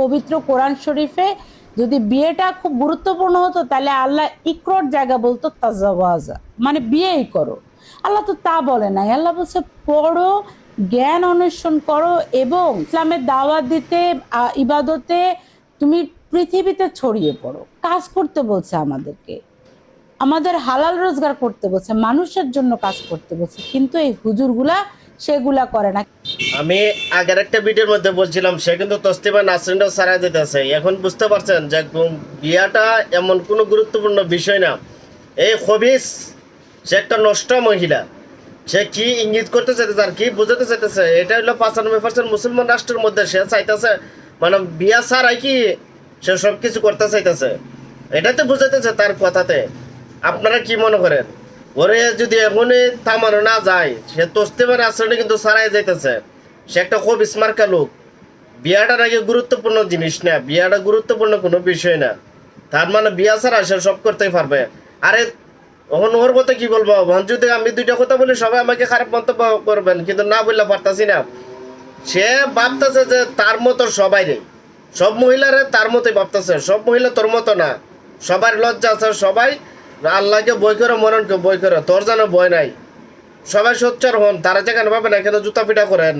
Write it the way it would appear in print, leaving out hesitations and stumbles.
পবিত্র কোরআন শরীফে যদি বিয়েটা খুব গুরুত্বপূর্ণ হতো তাহলে আল্লাহ ইকরর জায়গা বলতো তাজাওয়াজা, মানে বিয়েই করো। আল্লাহ তো তা বলে নাই, আল্লাহ বলছে পড়ো, জ্ঞান অন্বেষণ করো এবং ইসলামের দাওয়াত দিতে, ইবাদতে তুমি পৃথিবীতে ছড়িয়ে পড়ো। কাজ করতে বলছে আমাদেরকে, আমাদের হালাল রোজগার করতে বলছে, মানুষের জন্য কাজ করতে বলছে, কিন্তু এই হুজুরগুলা সেগুলা করে না। আমি আগের একটা ভিডিওর মধ্যে বলছিলাম সে কিন্তু তসলিমা নাসরিনও ছাড়া দিতেছে। এখন বুঝতে পারছেন যে বিয়াটা এমন কোনো গুরুত্বপূর্ণ বিষয় না। এই খবিস সে একটা নষ্ট মহিলা, সে কি ইঙ্গিত করতে চাইতেছে আর কি বোঝাতে চাইতেছে, এটা হলো 95% মুসলমান রাষ্ট্রের মধ্যে সে চাইতেছে মানে বিয়া ছাড়াই কি সে সব কিছু করতে চাইতেছে, এটাতে বোঝাইতেছে তার কথাতে। আপনারা কি মনে করেন? ওরে যদি এখনই থামানো না যায়, সে তসলিমার আসলে কিন্তু ছাড়াই যাইতেছে। সে একটা খুব স্মার্কা লোক। বিয়াটা নাকি গুরুত্বপূর্ণ জিনিস না, বিয়াটা গুরুত্বপূর্ণ কোনো বিষয় না। তার মানে বিয়া ছাড়া সে সব করতেই পারবে। আরে এখন ওর কথা কি বলবো? যদি আমি দুইটা কথা বলি সবাই আমাকে খারাপ মন্তব্য করবেন, কিন্তু না বললে পারতাছি না। সে ভাবতেছে যে তার মতো সবাই রে, সব মহিলারে তার মতোই ভাবতেছে। সব মহিলা তোর মতো না, সবার লজ্জা আছে, সবাই আল্লাহকে বই করে, মরণকে বই করে। তোর যেন ভয় নাই। সবাই সোচ্চার হন, তারা যেখানে পাবেন এখানে জুতা পিটা করেন।